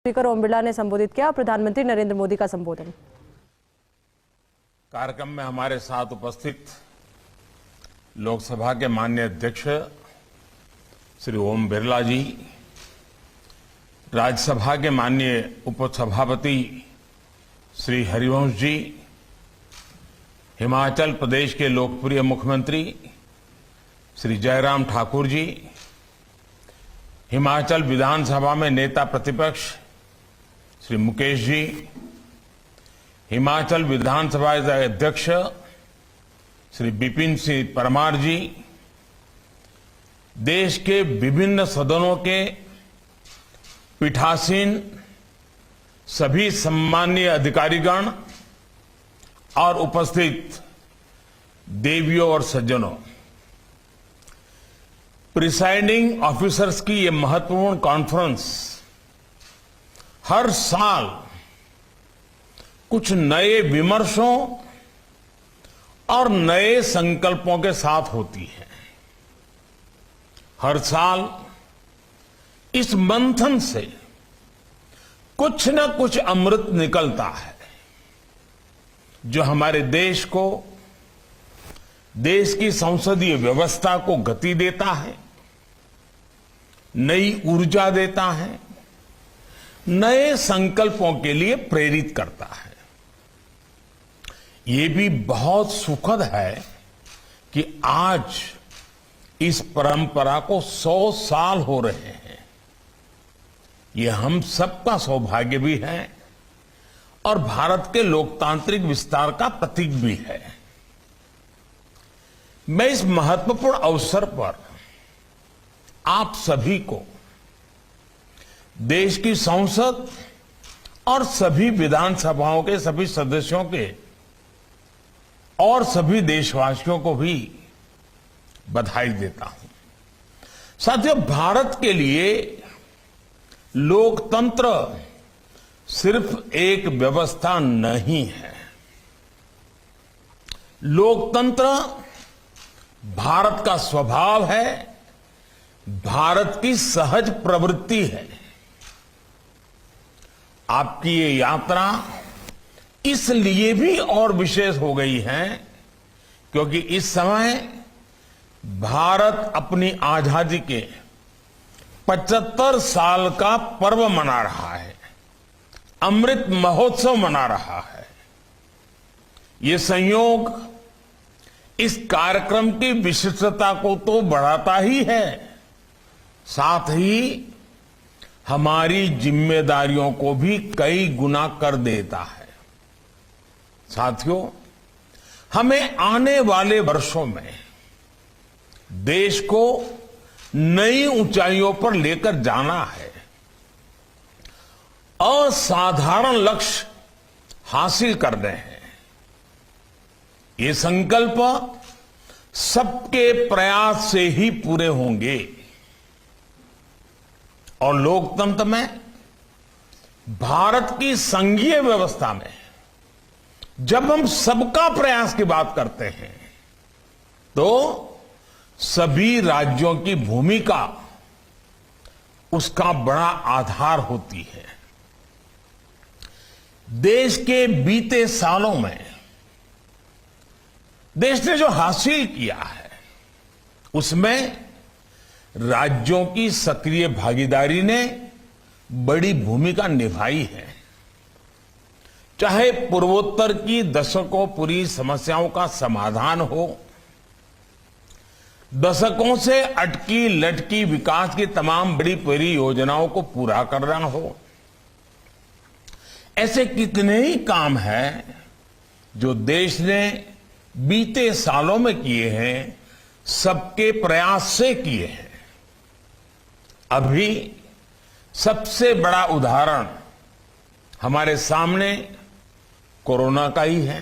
Speaker Om Birla ने संबोधित किया। प्रधानमंत्री नरेंद्र मोदी का संबोधन। कार्यक्रम में हमारे साथ उपस्थित लोकसभा के माननीय अध्यक्ष श्री ओम बिरला जी, राज्यसभा के माननीय उपसभापति श्री हरिवंश जी, हिमाचल प्रदेश के लोकप्रिय मुख्यमंत्री श्री जयराम ठाकुर जी, हिमाचल विधानसभा में नेता प्रतिपक्ष श्री मुकेश जी, हिमाचल विधानसभा अध्यक्ष श्री विपिन सिंह परमार जी, देश के विभिन्न सदनों के पीठासीन सभी सम्माननीय अधिकारीगण और उपस्थित देवियों और सज्जनों, प्रिसाइडिंग ऑफिसर्स की ये महत्वपूर्ण कॉन्फ्रेंस हर साल कुछ नए विमर्शों और नए संकल्पों के साथ होती है। हर साल इस मंथन से कुछ न कुछ अमृत निकलता है जो हमारे देश को, देश की संसदीय व्यवस्था को गति देता है, नई ऊर्जा देता है, नए संकल्पों के लिए प्रेरित करता है। ये भी बहुत सुखद है कि आज इस परंपरा को 100 साल हो रहे हैं। ये हम सबका सौभाग्य भी है और भारत के लोकतांत्रिक विस्तार का प्रतीक भी है। मैं इस महत्वपूर्ण अवसर पर आप सभी को, देश की संसद और सभी विधानसभाओं के सभी सदस्यों के और सभी देशवासियों को भी बधाई देता हूं। साथियों, भारत के लिए लोकतंत्र सिर्फ एक व्यवस्था नहीं है। लोकतंत्र भारत का स्वभाव है, भारत की सहज प्रवृत्ति है। आपकी ये यात्रा इसलिए भी और विशेष हो गई है क्योंकि इस समय भारत अपनी आजादी के 75 साल का पर्व मना रहा है, अमृत महोत्सव मना रहा है। ये संयोग इस कार्यक्रम की विशिष्टता को तो बढ़ाता ही है, साथ ही हमारी जिम्मेदारियों को भी कई गुना कर देता है। साथियों, हमें आने वाले वर्षों में देश को नई ऊंचाइयों पर लेकर जाना है, असाधारण लक्ष्य हासिल करने हैं। ये संकल्प सबके प्रयास से ही पूरे होंगे और लोकतंत्र में, भारत की संघीय व्यवस्था में जब हम सबका प्रयास की बात करते हैं तो सभी राज्यों की भूमिका उसका बड़ा आधार होती है। देश के बीते सालों में देश ने जो हासिल किया है उसमें राज्यों की सक्रिय भागीदारी ने बड़ी भूमिका निभाई है। चाहे पूर्वोत्तर की दशकों पूरी समस्याओं का समाधान हो, दशकों से अटकी लटकी विकास की तमाम बड़ी परियोजनाओं को पूरा करना हो, ऐसे कितने ही काम हैं जो देश ने बीते सालों में किए हैं, सबके प्रयास से किए हैं। अभी सबसे बड़ा उदाहरण हमारे सामने कोरोना का ही है।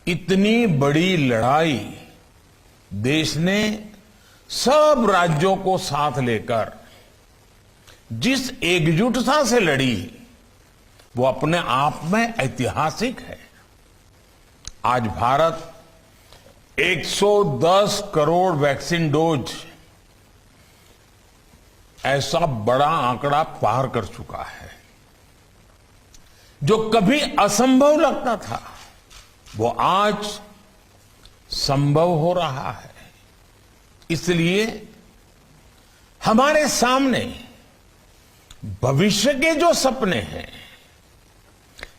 इतनी बड़ी लड़ाई देश ने सब राज्यों को साथ लेकर जिस एकजुटता से लड़ी वो अपने आप में ऐतिहासिक है। आज भारत 110 करोड़ वैक्सीन डोज ऐसा बड़ा आंकड़ा पार कर चुका है। जो कभी असंभव लगता था वो आज संभव हो रहा है। इसलिए हमारे सामने भविष्य के जो सपने हैं,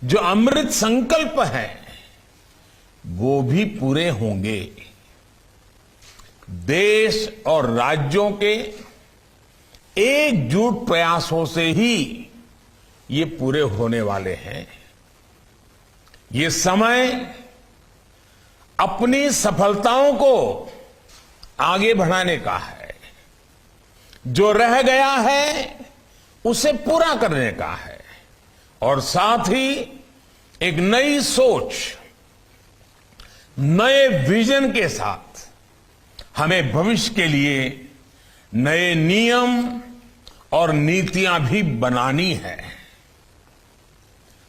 जो अमृत संकल्प हैं, वो भी पूरे होंगे। देश और राज्यों के एकजुट प्रयासों से ही ये पूरे होने वाले हैं। ये समय अपनी सफलताओं को आगे बढ़ाने का है। जो रह गया है उसे पूरा करने का है और साथ ही एक नई सोच, नए विजन के साथ हमें भविष्य के लिए नए नियम और नीतियां भी बनानी है।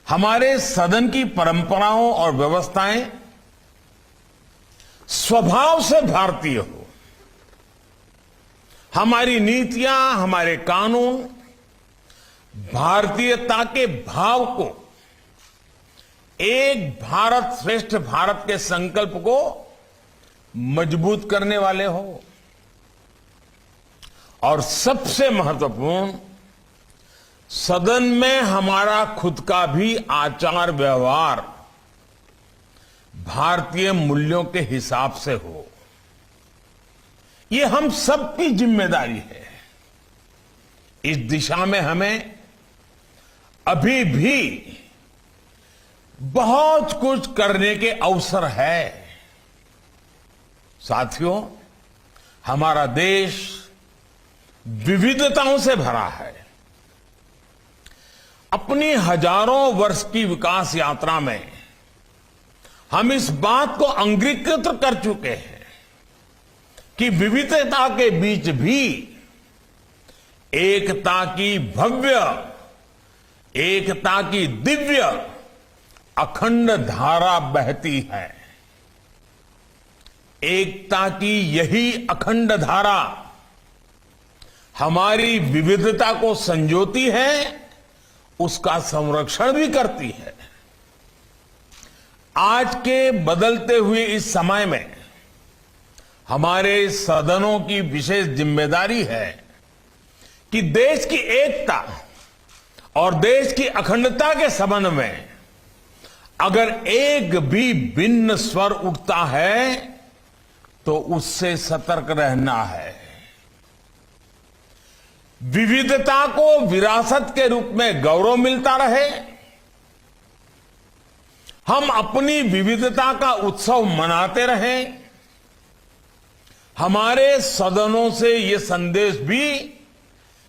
हमारे सदन की परंपराओं और व्यवस्थाएं स्वभाव से भारतीय हो। हमारी नीतियां, हमारे कानून भारतीयता के भाव को, एक भारत श्रेष्ठ भारत के संकल्प को मजबूत करने वाले हो। और सबसे महत्वपूर्ण, सदन में हमारा खुद का भी आचार व्यवहार भारतीय मूल्यों के हिसाब से हो। ये हम सबकी जिम्मेदारी है। इस दिशा में हमें अभी भी बहुत कुछ करने के अवसर है। साथियों, हमारा देश विविधताओं से भरा है। अपनी हजारों वर्ष की विकास यात्रा में हम इस बात को अंगीकृत कर चुके हैं कि विविधता के बीच भी एकता की भव्य, एकता की दिव्य अखंड धारा बहती है। एकता की यही अखंड धारा हमारी विविधता को संजोती है, उसका संरक्षण भी करती है। आज के बदलते हुए इस समय में हमारे सदनों की विशेष जिम्मेदारी है कि देश की एकता और देश की अखंडता के संबंध में अगर एक भी भिन्न स्वर उठता है तो उससे सतर्क रहना है। विविधता को विरासत के रूप में गौरव मिलता रहे। हम अपनी विविधता का उत्सव मनाते रहें। हमारे सदनों से ये संदेश भी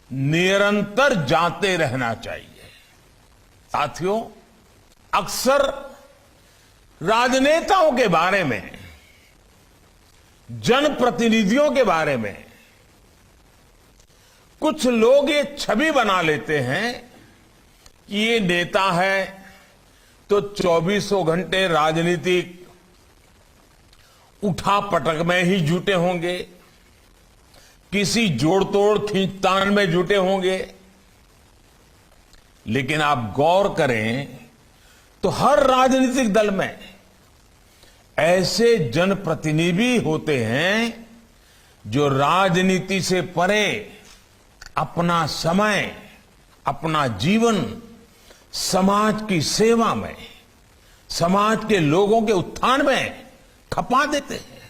निरंतर जाते रहना चाहिए। साथियों, अक्सर राजनेताओं के बारे में, जनप्रतिनिधियों के बारे में कुछ लोग ये छवि बना लेते हैं कि ये नेता है तो 24 घंटे राजनीतिक उठापटक में ही जुटे होंगे, किसी जोड़तोड़ खींचतान में जुटे होंगे। लेकिन आप गौर करें तो हर राजनीतिक दल में ऐसे जनप्रतिनिधि होते हैं जो राजनीति से परे अपना समय, अपना जीवन समाज की सेवा में, समाज के लोगों के उत्थान में खपा देते हैं।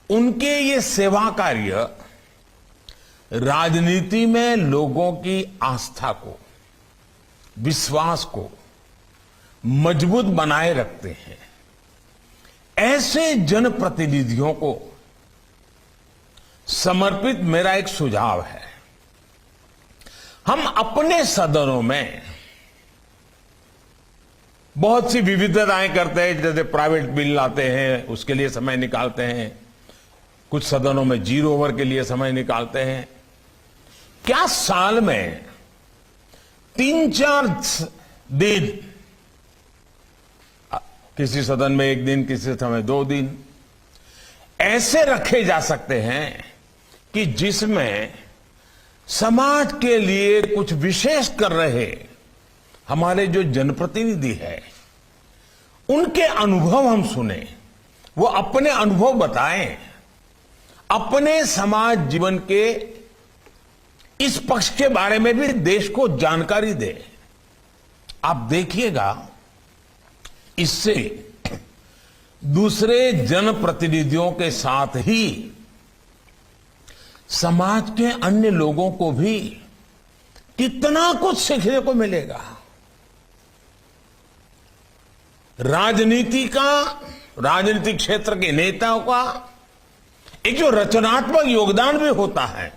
उनके ये सेवा कार्य राजनीति में लोगों की आस्था को, विश्वास को मजबूत बनाए रखते हैं। ऐसे जनप्रतिनिधियों को समर्पित मेरा एक सुझाव है। हम अपने सदनों में बहुत सी विविधताएं करते हैं, जैसे प्राइवेट बिल लाते हैं उसके लिए समय निकालते हैं, कुछ सदनों में 0 ओवर के लिए समय निकालते हैं। क्या साल में 3-4 दिन, किसी सदन में 1 दिन, किसी समय 2 दिन ऐसे रखे जा सकते हैं कि जिसमें समाज के लिए कुछ विशेष कर रहे हमारे जो जनप्रतिनिधि है, उनके अनुभव हम सुने, वो अपने अनुभव बताएं, अपने समाज जीवन के इस पक्ष के बारे में भी देश को जानकारी दें। आप देखिएगा, इससे दूसरे जनप्रतिनिधियों के साथ ही समाज के अन्य लोगों को भी कितना कुछ सीखने को मिलेगा। राजनीतिक क्षेत्र के नेताओं का एक जो रचनात्मक योगदान भी होता है,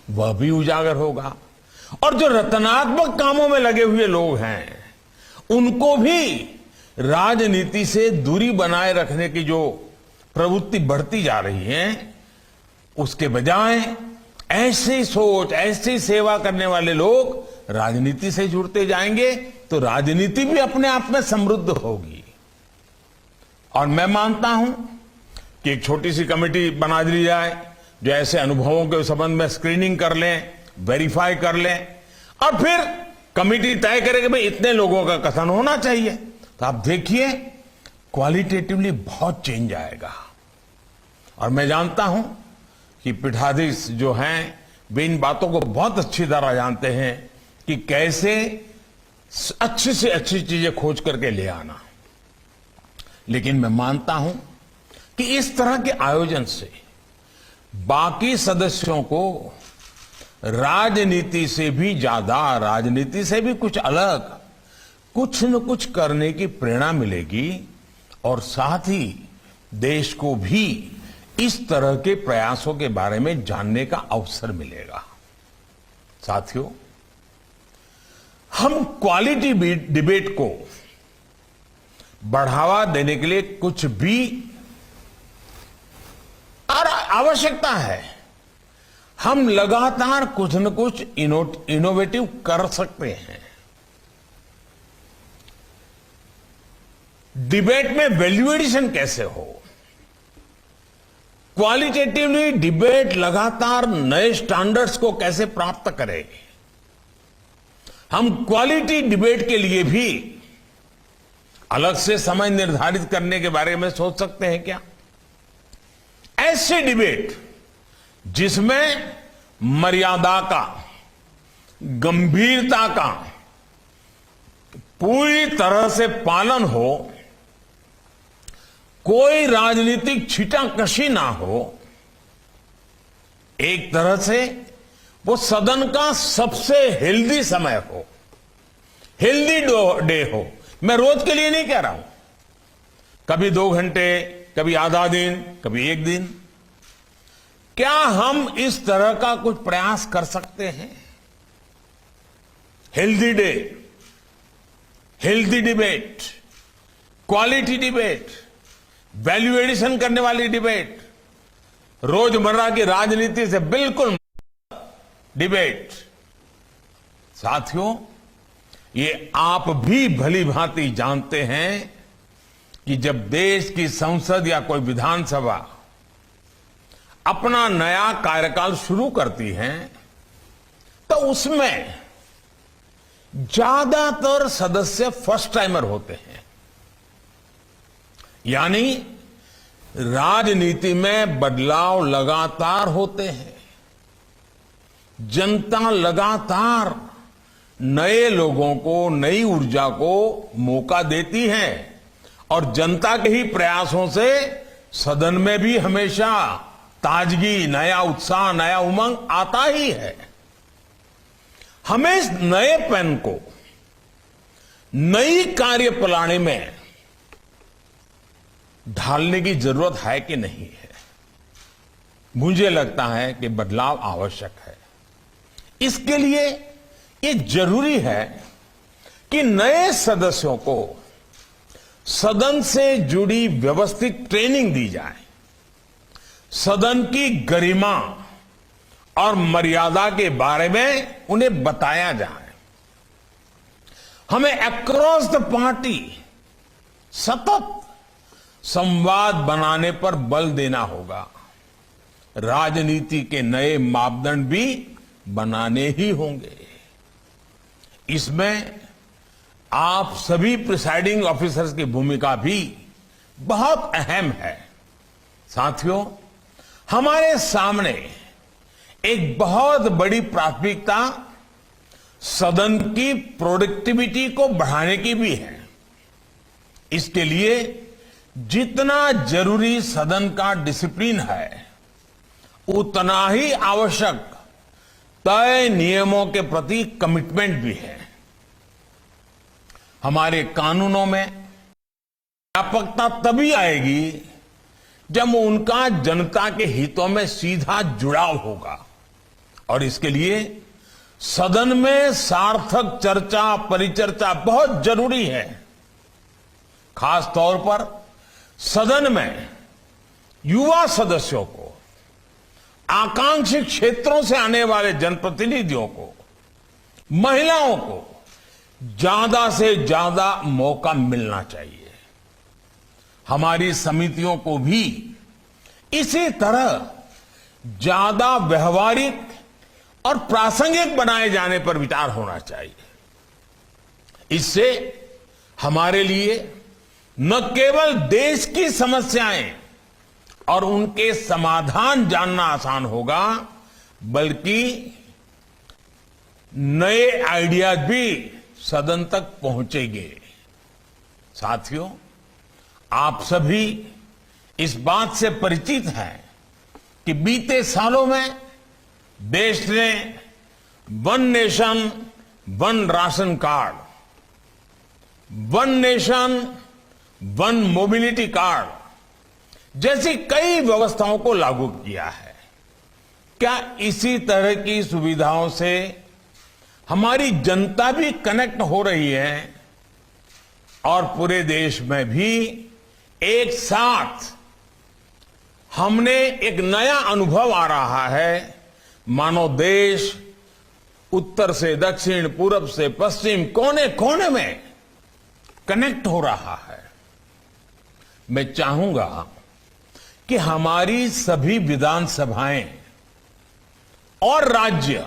वह भी उजागर होगा। और जो रचनात्मक कामों में लगे हुए लोग हैं, उनको भी राजनीति से दूरी बनाए रखने की जो प्रवृत्ति बढ़ती जा रही है, उसके बजाय ऐसी सोच, ऐसी सेवा करने वाले लोग राजनीति से जुड़ते जाएंगे, तो राजनीति भी अपने आप में समृद्ध होगी। और मैं मानता हूं कि एक छोटी सी कमेटी बना दी जाए, जो ऐसे अनुभवों के संबंध में स्क्रीनिंग कर लें, वेरीफाई कर लें, और फिर कमेटी तय करे कि भाई इतने लोगों का कथन होना चाहिए। तो आप देखिए, क्वालिटेटिवली बहुत चेंज आएगा। और मैं जानता हूं कि पीठाधीश जो हैं, वे इन बातों को बहुत अच्छी तरह जानते हैं कि कैसे अच्छी से अच्छी चीजें खोज करके ले आना। लेकिन मैं मानता हूं कि इस तरह के आयोजन से बाकी सदस्यों को राजनीति से भी ज्यादा, राजनीति से भी कुछ अलग, कुछ न कुछ करने की प्रेरणा मिलेगी, और साथ ही देश को भी इस तरह के प्रयासों के बारे में जानने का अवसर मिलेगा। साथियों, हम क्वालिटी डिबेट को बढ़ावा देने के लिए कुछ भी और आवश्यकता है। हम लगातार कुछ न कुछ इनोवेटिव कर सकते हैं। डिबेट में वैल्यू एडिशन कैसे हो, क्वालिटेटिवली डिबेट लगातार नए स्टैंडर्ड्स को कैसे प्राप्त करें, हम क्वालिटी डिबेट के लिए भी अलग से समय निर्धारित करने के बारे में सोच सकते हैं क्या? ऐसे डिबेट जिसमें मर्यादा का, गंभीरता का पूरी तरह से पालन हो, कोई राजनीतिक छीटाकशी ना हो, एक तरह से वो सदन का सबसे हेल्दी समय हो, हेल्दी डे हो। मैं रोज के लिए नहीं कह रहा हूं, कभी 2 घंटे, कभी आधा दिन, कभी 1 दिन। क्या हम इस तरह का कुछ प्रयास कर सकते हैं? Healthy day, healthy debate, quality debate, value addition करने वाली डिबेट, रोजमर्रा की राजनीति से बिल्कुल डिबेट। साथियों, ये आप भी भली भांति जानते हैं कि जब देश की संसद या कोई विधानसभा अपना नया कार्यकाल शुरू करती है, तो उसमें ज्यादातर सदस्य फर्स्ट टाइमर होते हैं। यानी राजनीति में बदलाव लगातार होते हैं, जनता लगातार नए लोगों को, नई ऊर्जा को मौका देती है, और जनता के ही प्रयासों से सदन में भी हमेशा ताजगी, नया उत्साह, नया उमंग आता ही है। हमें इस नए पेन को नई कार्यप्रणाली में ढालने की जरूरत है कि नहीं है? मुझे लगता है कि बदलाव आवश्यक है। इसके लिए ये जरूरी है कि नए सदस्यों को सदन से जुड़ी व्यवस्थित ट्रेनिंग दी जाए, सदन की गरिमा और मर्यादा के बारे में उन्हें बताया जाए। हमें अक्रॉस द पार्टी सतत संवाद बनाने पर बल देना होगा। राजनीति के नए मापदंड भी बनाने ही होंगे। इसमें आप सभी प्रिसाइडिंग ऑफिसर्स की भूमिका भी बहुत अहम है। साथियों, हमारे सामने एक बहुत बड़ी प्राथमिकता सदन की प्रोडक्टिविटी को बढ़ाने की भी है। इसके लिए जितना जरूरी सदन का डिसिप्लिन है, उतना ही आवश्यक तय नियमों के प्रति कमिटमेंट भी है। हमारे कानूनों में व्यापकता तभी आएगी जब उनका जनता के हितों में सीधा जुड़ाव होगा, और इसके लिए सदन में सार्थक चर्चा परिचर्चा बहुत जरूरी है। खास तौर पर सदन में युवा सदस्यों को, आकांक्षी क्षेत्रों से आने वाले जनप्रतिनिधियों को, महिलाओं को ज्यादा से ज्यादा मौका मिलना चाहिए। हमारी समितियों को भी इसी तरह ज्यादा व्यवहारिक और प्रासंगिक बनाए जाने पर विचार होना चाहिए। इससे हमारे लिए न केवल देश की समस्याएं और उनके समाधान जानना आसान होगा, बल्कि नए आइडियाज भी सदन तक पहुंचेंगे। साथियों, आप सभी इस बात से परिचित हैं कि बीते सालों में देश ने one nation one ration card, one nation one mobility card जैसी कई व्यवस्थाओं को लागू किया है। क्या इसी तरह की सुविधाओं से हमारी जनता भी कनेक्ट हो रही है और पूरे देश में भी एक साथ हमने एक नया अनुभव आ रहा है, मानो देश उत्तर से दक्षिण, पूरब से पश्चिम, कोने कोने में कनेक्ट हो रहा है। मैं चाहूंगा कि हमारी सभी विधानसभाएं और राज्य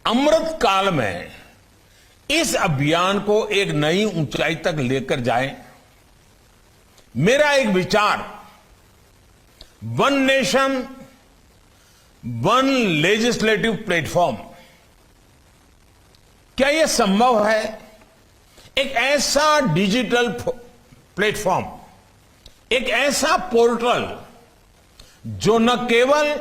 अमृत काल में इस अभियान को एक नई ऊंचाई तक लेकर जाएं। मेरा एक विचार, one nation one legislative platform, क्या यह संभव है? एक ऐसा डिजिटल प्लेटफॉर्म, एक ऐसा पोर्टल जो न केवल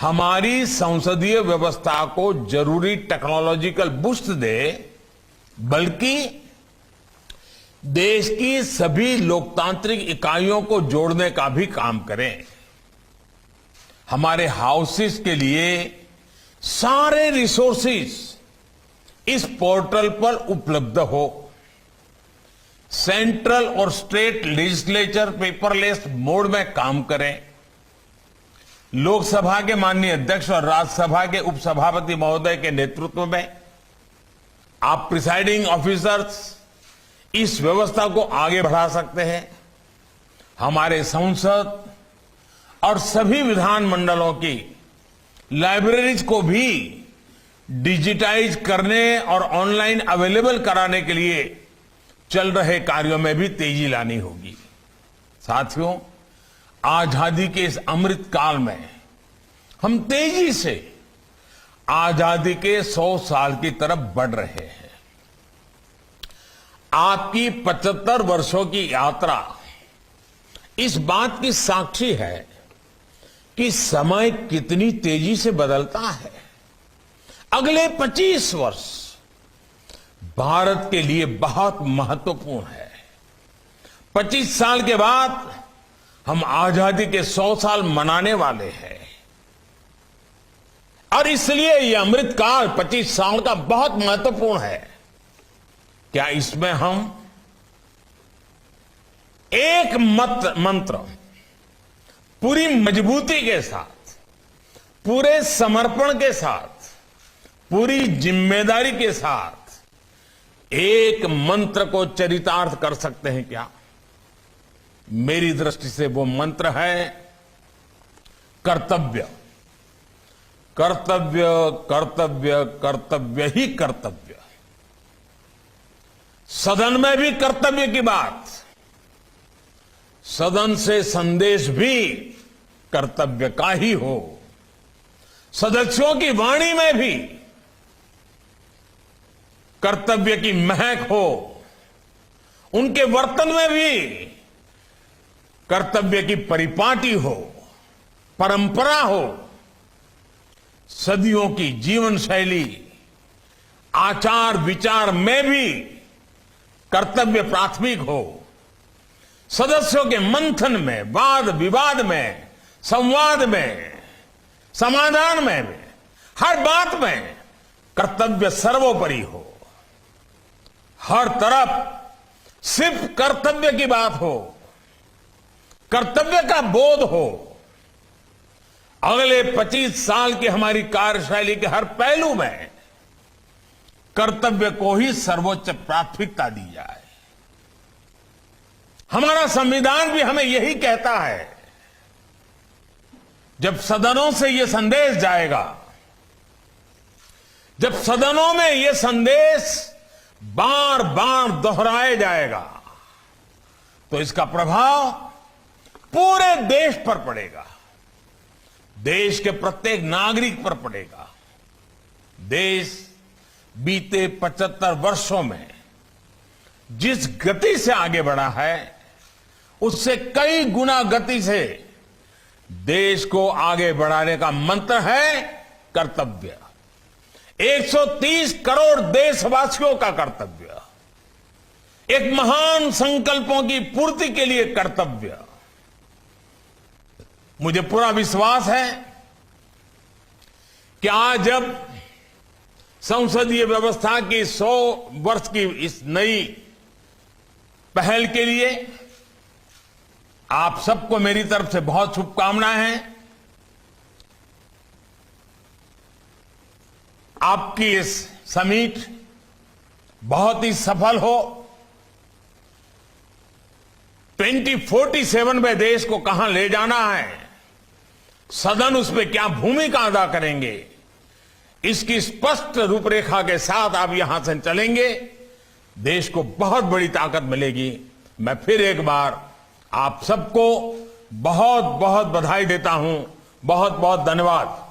हमारी संसदीय व्यवस्था को जरूरी टेक्नोलॉजिकल बूस्ट दे, बल्कि देश की सभी लोकतांत्रिक इकाइयों को जोड़ने का भी काम करें। हमारे हाउसेस के लिए सारे रिसोर्सेस इस पोर्टल पर उपलब्ध हो। सेंट्रल और स्टेट लेजिस्लेचर पेपरलेस मोड में काम करें। लोकसभा के माननीय अध्यक्ष और राज्यसभा के उपसभापति महोदय के नेतृत्व में आप प्रिसाइडिंग ऑफिसर्स इस व्यवस्था को आगे बढ़ा सकते हैं। हमारे संसद और सभी विधानमंडलों की लाइब्रेरीज को भी डिजिटाइज करने और ऑनलाइन अवेलेबल कराने के लिए चल रहे कार्यों में भी तेजी लानी होगी। साथियों, आजादी के इस अमृत काल में हम तेजी से आजादी के 100 साल की तरफ बढ़ रहे हैं। आपकी 75 वर्षों की यात्रा इस बात की साक्षी है कि समय कितनी तेजी से बदलता है। अगले 25 वर्ष भारत के लिए बहुत महत्वपूर्ण है। 25 साल के बाद हम आजादी के 100 साल मनाने वाले हैं, और इसलिए यह अमृत काल 25 साल का बहुत महत्वपूर्ण है। क्या इसमें हम एक मंत्र पूरी मजबूती के साथ, पूरे समर्पण के साथ, पूरी जिम्मेदारी के साथ एक मंत्र को चरितार्थ कर सकते हैं क्या? मेरी दृष्टि से वो मंत्र है कर्तव्य, कर्तव्य, कर्तव्य, कर्तव्य ही कर्तव्य। सदन में भी कर्तव्य की बात, सदन से संदेश भी कर्तव्य का ही हो, सदस्यों की वाणी में भी कर्तव्य की महक हो, उनके वर्तन में भी कर्तव्य की परिपाटी हो, परंपरा हो, सदियों की जीवन शैली, आचार विचार में भी कर्तव्य प्राथमिक हो, सदस्यों के मंथन में, वाद विवाद में, संवाद में, समाधान में, हर बात में कर्तव्य सर्वोपरि हो, हर तरफ सिर्फ कर्तव्य की बात हो, कर्तव्य का बोध हो। अगले 25 साल की हमारी कार्यशैली के हर पहलू में कर्तव्य को ही सर्वोच्च प्राथमिकता दी जाए। हमारा संविधान भी हमें यही कहता है। जब सदनों से यह संदेश जाएगा, जब सदनों में यह संदेश बार बार दोहराया जाएगा, तो इसका प्रभाव पूरे देश पर पड़ेगा, देश के प्रत्येक नागरिक पर पड़ेगा। देश बीते 75 वर्षों में जिस गति से आगे बढ़ा है, उससे कई गुना गति से देश को आगे बढ़ाने का मंत्र है कर्तव्य। 130 करोड़ देशवासियों का कर्तव्य, एक महान संकल्पों की पूर्ति के लिए कर्तव्य। मुझे पूरा विश्वास है कि आज जब संसदीय व्यवस्था की 100 वर्ष की इस नई पहल के लिए आप सबको मेरी तरफ से बहुत शुभकामनाएं हैं। आपकी इस समिट बहुत ही सफल हो। 2047 में देश को कहां ले जाना है, सदन उस पर क्या भूमिका अदा करेंगे, इसकी स्पष्ट रूपरेखा के साथ आप यहां से चलेंगे, देश को बहुत बड़ी ताकत मिलेगी। मैं फिर एक बार आप सबको बहुत बहुत बधाई देता हूं। बहुत बहुत धन्यवाद।